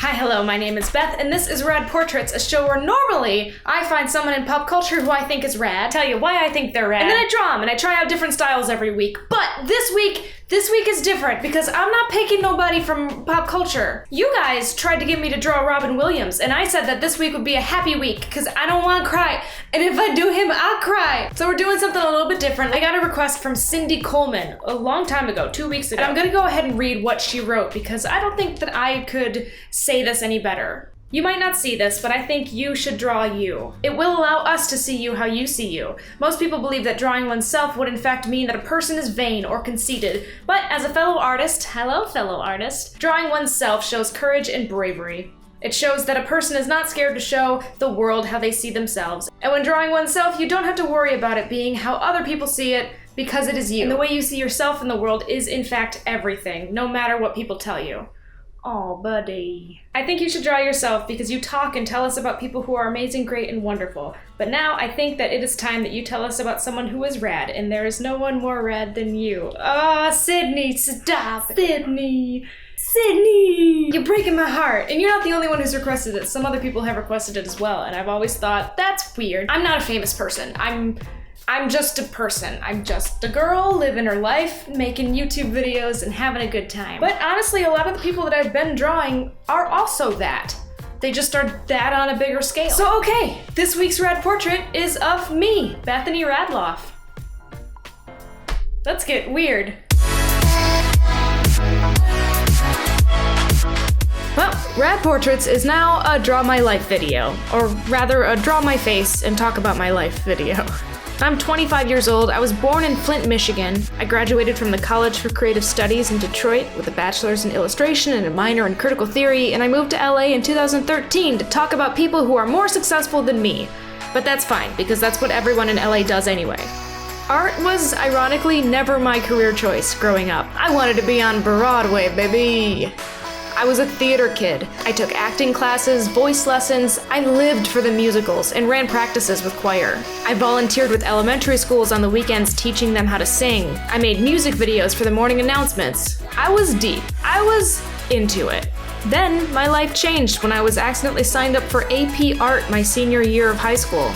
Hi, hello, my name is Beth, and this is Rad Portraits, a show where normally I find someone in pop culture who I think is rad, tell you why I think they're rad, and then I draw them, and I try out different styles every week. But this week is different because I'm not picking nobody from pop culture. You guys tried to get me to draw Robin Williams, and I said that this week would be a happy week because I don't want to cry, and if I do him, I'll cry. So we're doing something a little bit different. I got a request from Cindy Coleman a long time ago, 2 weeks ago, and I'm gonna go ahead and read what she wrote because I don't think that I could say this any better. You might not see this, but I think you should draw you. It will allow us to see you how you see you. Most people believe that drawing oneself would in fact mean that a person is vain or conceited, but as a fellow artist, hello fellow artist, drawing oneself shows courage and bravery. It shows that a person is not scared to show the world how they see themselves. And when drawing oneself, you don't have to worry about it being how other people see it because it is you. And the way you see yourself in the world is in fact everything, no matter what people tell you. Oh, buddy. I think you should draw yourself because you talk and tell us about people who are amazing, great, and wonderful. But now I think that it is time that you tell us about someone who is rad, and there is no one more rad than you. Ah, Sydney, stop. Sydney. You're breaking my heart. And you're not the only one who's requested it. Some other people have requested it as well, and I've always thought, that's weird. I'm not a famous person. I'm just a person. I'm just a girl living her life, making YouTube videos and having a good time. But honestly, a lot of the people that I've been drawing are also that. They just are that on a bigger scale. So okay, this week's Rad Portrait is of me, Bethany Radloff. Let's get weird. Well, Rad Portraits is now a draw my life video, or rather a draw my face and talk about my life video. I'm 25 years old. I was born in Flint, Michigan. I graduated from the College for Creative Studies in Detroit with a bachelor's in illustration and a minor in critical theory, and I moved to LA in 2013 to talk about people who are more successful than me. But that's fine, because that's what everyone in LA does anyway. Art was, ironically, never my career choice growing up. I wanted to be on Broadway, baby. I was a theater kid. I took acting classes, voice lessons. I lived for the musicals and ran practices with choir. I volunteered with elementary schools on the weekends teaching them how to sing. I made music videos for the morning announcements. I was deep. I was into it. Then my life changed when I was accidentally signed up for AP Art my senior year of high school.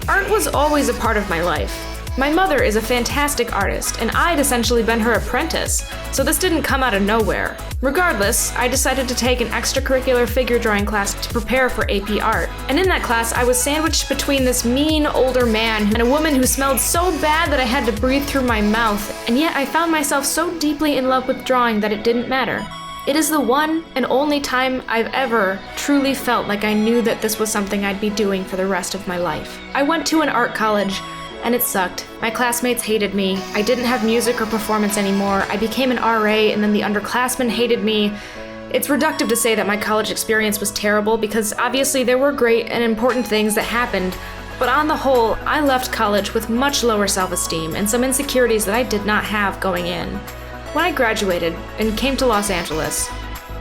Art was always a part of my life. My mother is a fantastic artist, and I'd essentially been her apprentice, so this didn't come out of nowhere. Regardless, I decided to take an extracurricular figure drawing class to prepare for AP Art. And in that class, I was sandwiched between this mean older man and a woman who smelled so bad that I had to breathe through my mouth, and yet I found myself so deeply in love with drawing that it didn't matter. It is the one and only time I've ever truly felt like I knew that this was something I'd be doing for the rest of my life. I went to an art college, and it sucked. My classmates hated me. I didn't have music or performance anymore. I became an RA, and then the underclassmen hated me. It's reductive to say that my college experience was terrible because obviously there were great and important things that happened, but on the whole, I left college with much lower self-esteem and some insecurities that I did not have going in. When I graduated and came to Los Angeles,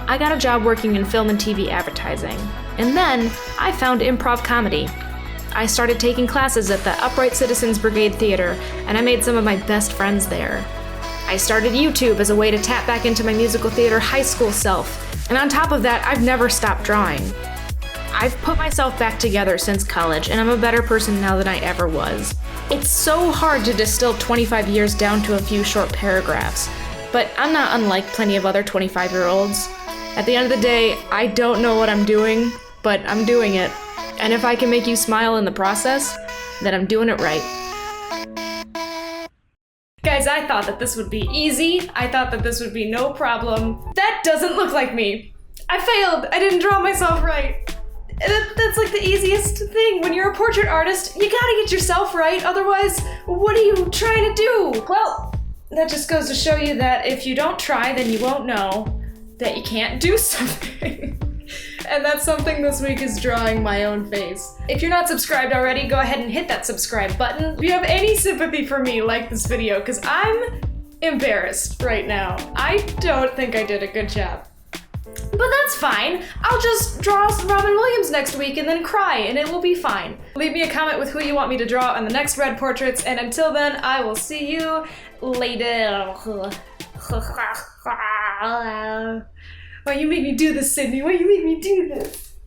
I got a job working in film and TV advertising, and then I found improv comedy. I started taking classes at the Upright Citizens Brigade Theater, and I made some of my best friends there. I started YouTube as a way to tap back into my musical theater high school self, and on top of that, I've never stopped drawing. I've put myself back together since college, and I'm a better person now than I ever was. It's so hard to distill 25 years down to a few short paragraphs, but I'm not unlike plenty of other 25-year-olds. At the end of the day, I don't know what I'm doing, but I'm doing it. And if I can make you smile in the process, then I'm doing it right. Guys, I thought that this would be easy. I thought that this would be no problem. That doesn't look like me. I failed. I didn't draw myself right. That's like the easiest thing. When you're a portrait artist, you gotta get yourself right. Otherwise, what are you trying to do? Well, that just goes to show you that if you don't try, then you won't know that you can't do something. And that's something this week is drawing my own face. If you're not subscribed already, go ahead and hit that subscribe button. If you have any sympathy for me, like this video, because I'm embarrassed right now. I don't think I did a good job. But that's fine. I'll just draw Robin Williams next week and then cry, and it will be fine. Leave me a comment with who you want me to draw on the next Rad Portraits, and until then, I will see you later. Why you make me do this, Sydney? Why you make me do this?